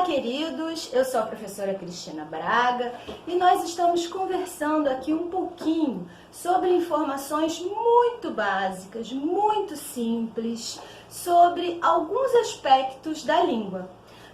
queridos, eu sou a professora Cristina Braga e nós estamos conversando aqui um pouquinho sobre informações muito básicas, muito simples, sobre alguns aspectos da língua.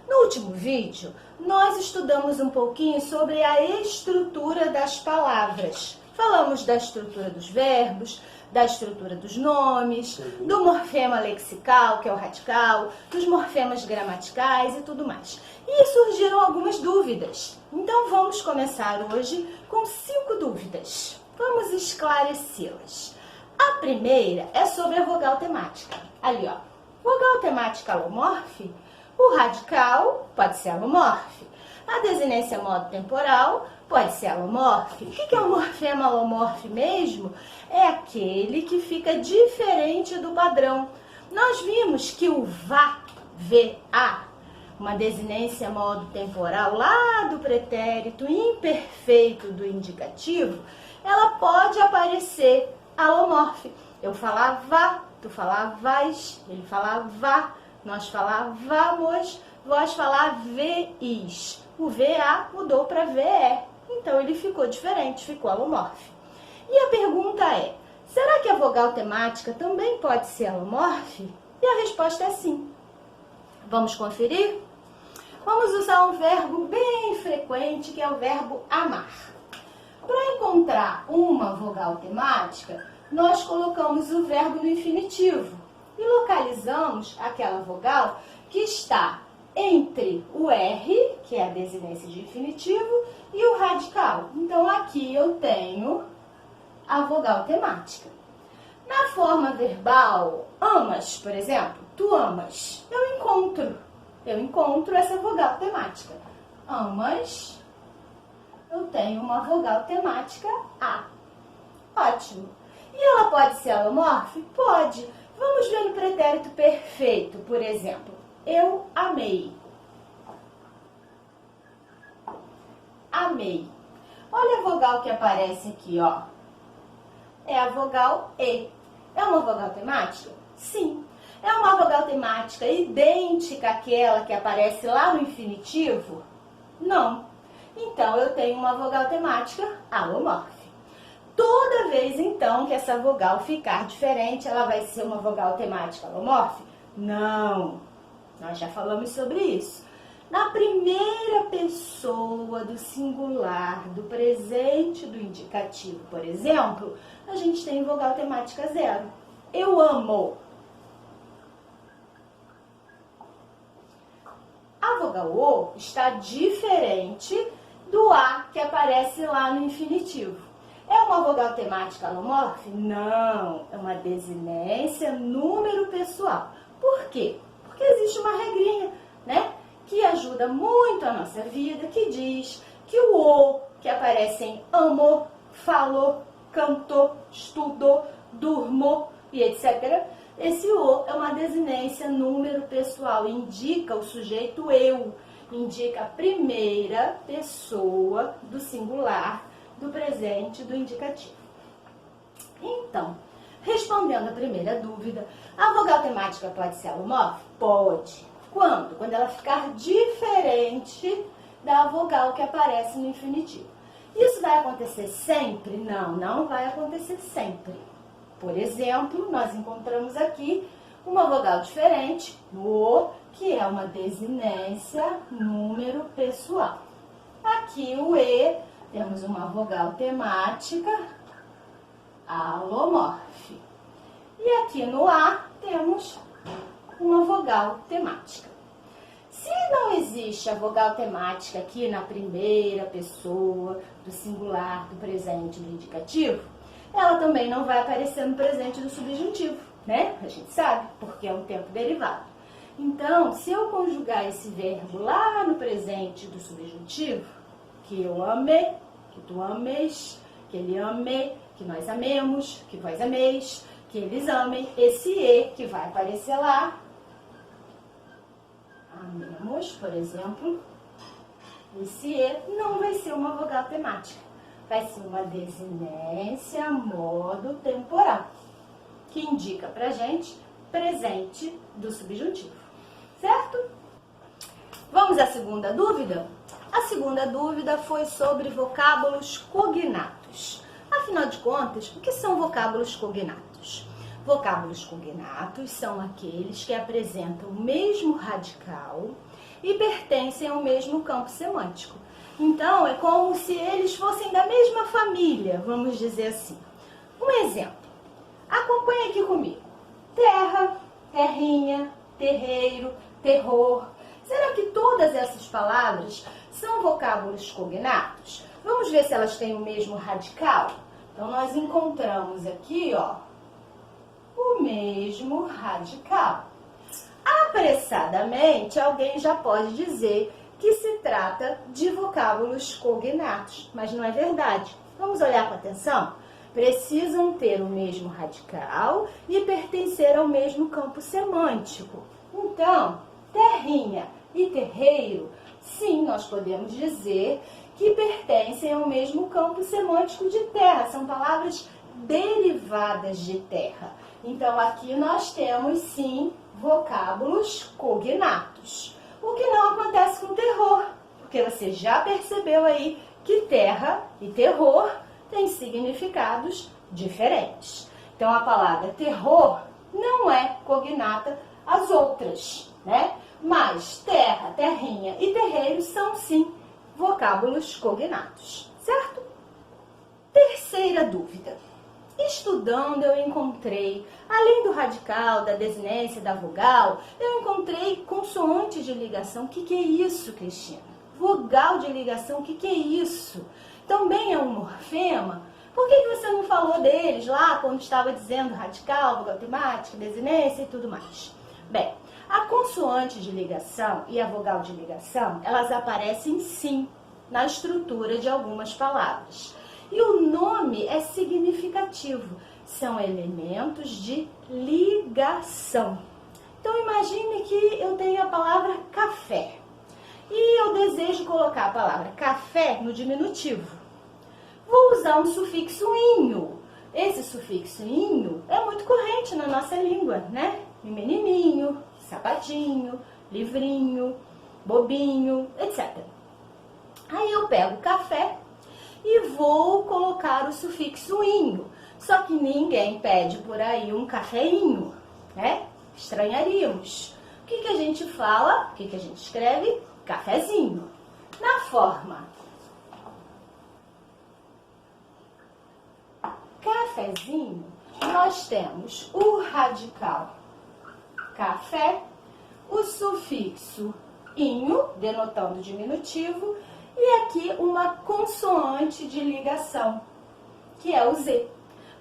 No último vídeo, nós estudamos um pouquinho sobre a estrutura das palavras. Falamos da estrutura dos verbos, da estrutura dos nomes, do morfema lexical, que é o radical, dos morfemas gramaticais e tudo mais. E surgiram algumas dúvidas. Então vamos começar hoje com 5 dúvidas. Vamos esclarecê-las. A primeira é sobre a vogal temática. Ali, ó. Vogal temática alomorfe. O radical pode ser alomorfe. A desinência modo temporal pode ser alomorfe. O que é um morfema alomorfe mesmo? É aquele que fica diferente do padrão. Nós vimos que o vá, VA, uma desinência modo temporal lá do pretérito imperfeito do indicativo, ela pode aparecer alomorfe. Eu falar vá, tu falar vais, ele falar vá, nós falar vamos, vós falar veis. O VA mudou para VE, então ele ficou diferente, ficou alomorfe. E a pergunta é, será que a vogal temática também pode ser alomorfe? E a resposta é sim. Vamos conferir? Vamos usar um verbo bem frequente, que é o verbo amar. Para encontrar uma vogal temática, nós colocamos o verbo no infinitivo e localizamos aquela vogal que está entre o R, que é a desinência de infinitivo, e o radical. Então, aqui eu tenho a vogal temática. Na forma verbal, amas, por exemplo, tu amas, eu encontro essa vogal temática. Amas, eu tenho uma vogal temática A. Ótimo. E ela pode ser alomorfe? Pode. Vamos ver no pretérito perfeito, por exemplo. Eu amei. Amei. Olha a vogal que aparece aqui, ó. É a vogal E. É uma vogal temática? Sim. É uma vogal temática idêntica àquela que aparece lá no infinitivo? Não. Então, eu tenho uma vogal temática alomorfe. Toda vez, então, que essa vogal ficar diferente, ela vai ser uma vogal temática alomorfe? Não. Nós já falamos sobre isso. Na primeira pessoa do singular, do presente, do indicativo, por exemplo, a gente tem vogal temática zero. Eu amo. A vogal O está diferente do A que aparece lá no infinitivo. É uma vogal temática alomorfe? Não. É uma desinência número pessoal. Por quê? Porque existe uma regrinha, né? Que ajuda muito a nossa vida, que diz que o O, que aparece em amor, falou, cantou, estudou, durmou e etc., esse O é uma desinência número pessoal, indica o sujeito eu, indica a primeira pessoa do singular, do presente, do indicativo. Então, respondendo a primeira dúvida, a vogal temática pode ser alomorfe? Pode. Quando? Quando ela ficar diferente da vogal que aparece no infinitivo. Isso vai acontecer sempre? Não, não vai acontecer sempre. Por exemplo, nós encontramos aqui uma vogal diferente, no O, que é uma desinência número pessoal. Aqui o E, temos uma vogal temática alomorfe. E aqui no A, temos uma vogal temática. Se não existe a vogal temática aqui na primeira pessoa do singular, do presente, do indicativo, ela também não vai aparecer no presente do subjuntivo, né? A gente sabe, porque é um tempo derivado. Então, se eu conjugar esse verbo lá no presente do subjuntivo, que eu amei, que tu ames, que ele ame, que nós amemos, que vós ameis, que eles amem, esse E que vai aparecer lá, amemos, por exemplo, esse E não vai ser uma vogal temática, vai ser uma desinência modo temporal, que indica pra gente presente do subjuntivo, certo? Vamos à segunda dúvida? A segunda dúvida foi sobre vocábulos cognatos. Afinal de contas, o que são vocábulos cognatos? Vocábulos cognatos são aqueles que apresentam o mesmo radical e pertencem ao mesmo campo semântico. Então, é como se eles fossem da mesma família, vamos dizer assim. Um exemplo. Acompanhe aqui comigo. Terra, terrinha, terreiro, terror. Será que todas essas palavras são vocábulos cognatos? Vamos ver se elas têm o mesmo radical? Então, nós encontramos aqui, ó, o mesmo radical. Apressadamente, alguém já pode dizer que se trata de vocábulos cognatos, mas não é verdade. Vamos olhar com atenção? Precisam ter o mesmo radical e pertencer ao mesmo campo semântico. Então, terrinha e terreiro, sim, nós podemos dizer que pertencem ao mesmo campo semântico de terra. São palavras derivadas de terra. Então, aqui nós temos, sim, vocábulos cognatos. O que não acontece com terror, porque você já percebeu aí que terra e terror têm significados diferentes. Então, a palavra terror não é cognata às outras, né? Mas terra, terrinha e terreiro são, sim, vocábulos cognatos, certo? Terceira dúvida. Estudando, eu encontrei, além do radical, da desinência, da vogal, eu encontrei consoante de ligação. O que é isso, Cristina? Vogal de ligação, o que é isso? Também é um morfema? Por que você não falou deles lá quando estava dizendo radical, vogal temática, desinência e tudo mais? Bem, a consoante de ligação e a vogal de ligação, elas aparecem sim na estrutura de algumas palavras. E o nome é significativo, são elementos de ligação. Então imagine que eu tenho a palavra café e eu desejo colocar a palavra café no diminutivo. Vou usar um sufixo inho. Esse sufixo inho é muito corrente na nossa língua, né? Menininho, sapatinho, livrinho, bobinho, etc. Aí eu pego café e vou colocar o sufixo inho. Só que ninguém pede por aí um cafeinho, né? Estranharíamos. O que a gente fala? O que a gente escreve? Cafezinho. Na forma cafezinho, nós temos o radical café, o sufixo inho, denotando diminutivo, e aqui uma consoante de ligação, que é o Z.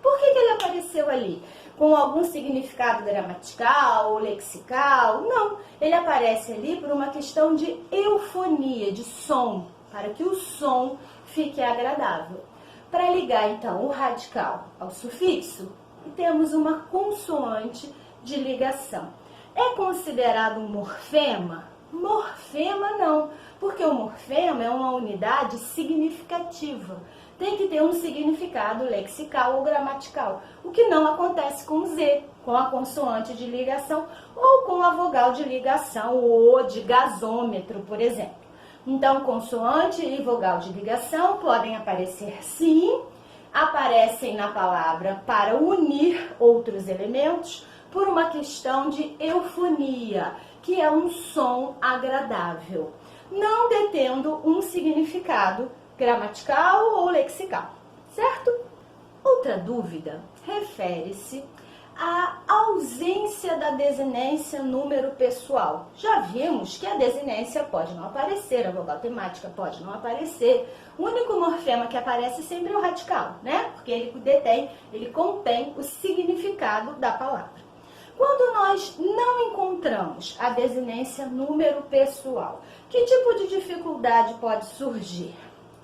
Por que ele apareceu ali? Com algum significado gramatical ou lexical? Não, ele aparece ali por uma questão de eufonia, de som, para que o som fique agradável. Para ligar, então, o radical ao sufixo, temos uma consoante de ligação. É considerado um morfema? Morfema não, porque o morfema é uma unidade significativa. Tem que ter um significado lexical ou gramatical, o que não acontece com o Z, com a consoante de ligação ou com a vogal de ligação ou de gasômetro, por exemplo. Então, consoante e vogal de ligação podem aparecer sim, aparecem na palavra para unir outros elementos por uma questão de eufonia, que é um som agradável, não detendo um significado gramatical ou lexical, certo? Outra dúvida refere-se à ausência da desinência número pessoal. Já vimos que a desinência pode não aparecer, a vogal temática pode não aparecer. O único morfema que aparece sempre é o radical, né? Porque ele contém o significado da palavra. Quando nós não encontramos a desinência número pessoal, que tipo de dificuldade pode surgir?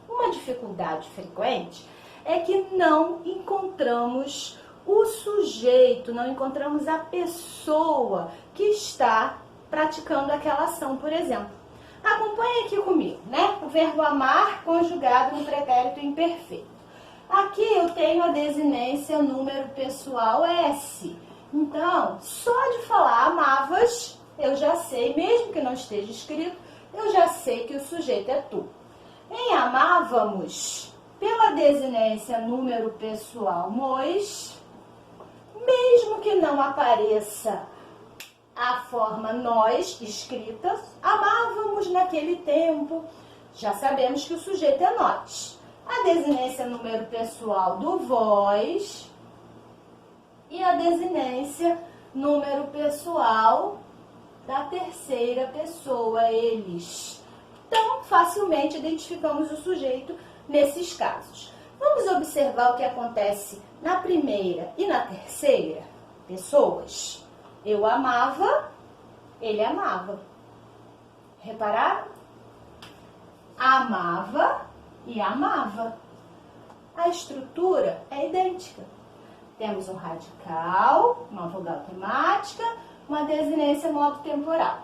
Uma dificuldade frequente é que não encontramos o sujeito, não encontramos a pessoa que está praticando aquela ação, por exemplo. Acompanhe aqui comigo, né? O verbo amar conjugado no pretérito imperfeito. Aqui eu tenho a desinência número pessoal S. Então, só de falar amavas, eu já sei, mesmo que não esteja escrito, eu já sei que o sujeito é tu. Em amávamos, pela desinência número pessoal mos, mesmo que não apareça a forma nós escrita, amávamos naquele tempo, já sabemos que o sujeito é nós. A desinência número pessoal do vós e a desinência número pessoal da terceira pessoa, eles. Então, facilmente identificamos o sujeito nesses casos. Vamos observar o que acontece na primeira e na terceira pessoas. Eu amava, ele amava. Repararam? Amava e amava. A estrutura é idêntica. Temos um radical, uma vogal temática, uma desinência modo temporal.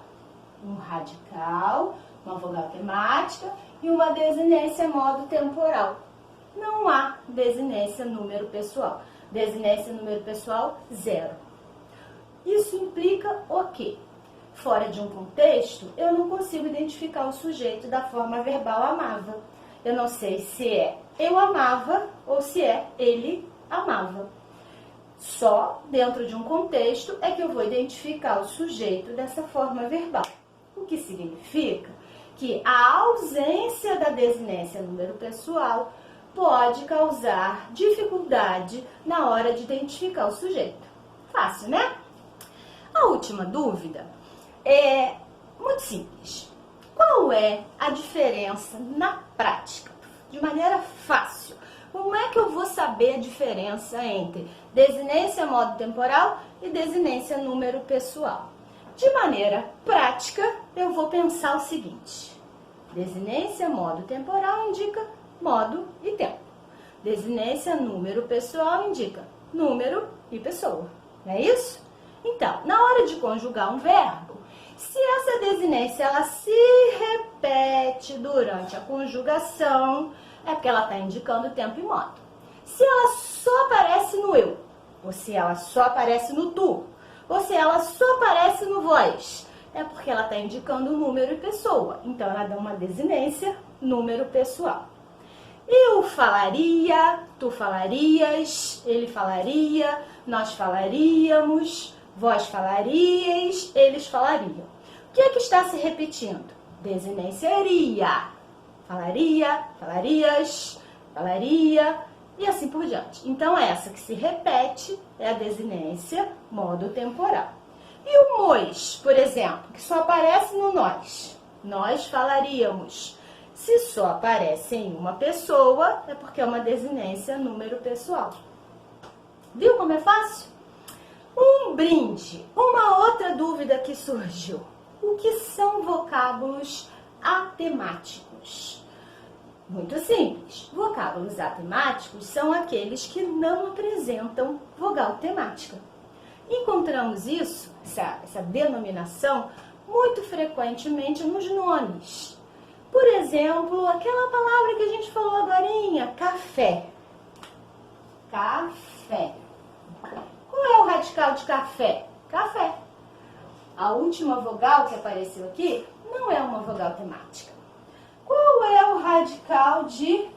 Um radical, uma vogal temática e uma desinência modo temporal. Não há desinência número pessoal. Desinência número pessoal, 0. Isso implica o quê? Fora de um contexto, eu não consigo identificar o sujeito da forma verbal amava. Eu não sei se é eu amava ou se é ele amava. Só dentro de um contexto é que eu vou identificar o sujeito dessa forma verbal. O que significa que a ausência da desinência número pessoal pode causar dificuldade na hora de identificar o sujeito. Fácil, né? A última dúvida é muito simples. Qual é a diferença na prática? De maneira fácil. Como é que eu vou saber a diferença entre desinência modo temporal e desinência número pessoal? De maneira prática, eu vou pensar o seguinte. Desinência modo temporal indica modo e tempo. Desinência número pessoal indica número e pessoa. Não é isso? Então, na hora de conjugar um verbo, se essa desinência ela se repete durante a conjugação, é porque ela está indicando tempo e modo. Se ela só aparece no eu, ou se ela só aparece no tu, ou se ela só aparece no vós, é porque ela está indicando número e pessoa. Então, ela dá uma desinência número pessoal. Eu falaria, tu falarias, ele falaria, nós falaríamos, vós falarias, eles falariam. O que é que está se repetindo? Desinência iria. Falaria, falarias, falaria e assim por diante. Então, essa que se repete é a desinência modo temporal. E o mos, por exemplo, que só aparece no nós. Nós falaríamos. Se só aparece em uma pessoa, é porque é uma desinência número pessoal. Viu como é fácil? Um brinde. Uma outra dúvida que surgiu. O que são vocábulos atemáticos? Muito simples. Vocábulos atemáticos são aqueles que não apresentam vogal temática. Encontramos isso, essa denominação, muito frequentemente nos nomes. Por exemplo, aquela palavra que a gente falou agorinha, café. Café. Qual é o radical de café? Café. A última vogal que apareceu aqui não é uma vogal temática. Qual é o radical de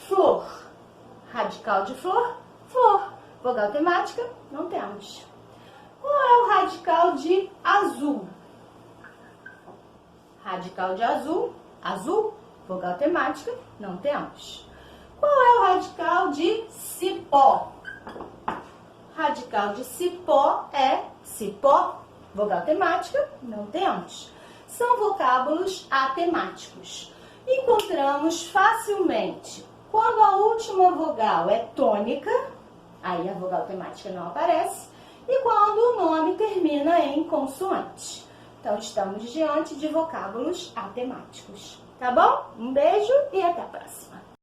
flor? Radical de flor? Flor. Vogal temática? Não temos. Qual é o radical de azul? Radical de azul? Azul. Vogal temática? Não temos. Qual é o radical de cipó? Radical de cipó é cipó. Vogal temática? Não temos. São vocábulos atemáticos. Encontramos facilmente quando a última vogal é tônica, aí a vogal temática não aparece, e quando o nome termina em consoante. Então, estamos diante de vocábulos atemáticos. Tá bom? Um beijo e até a próxima.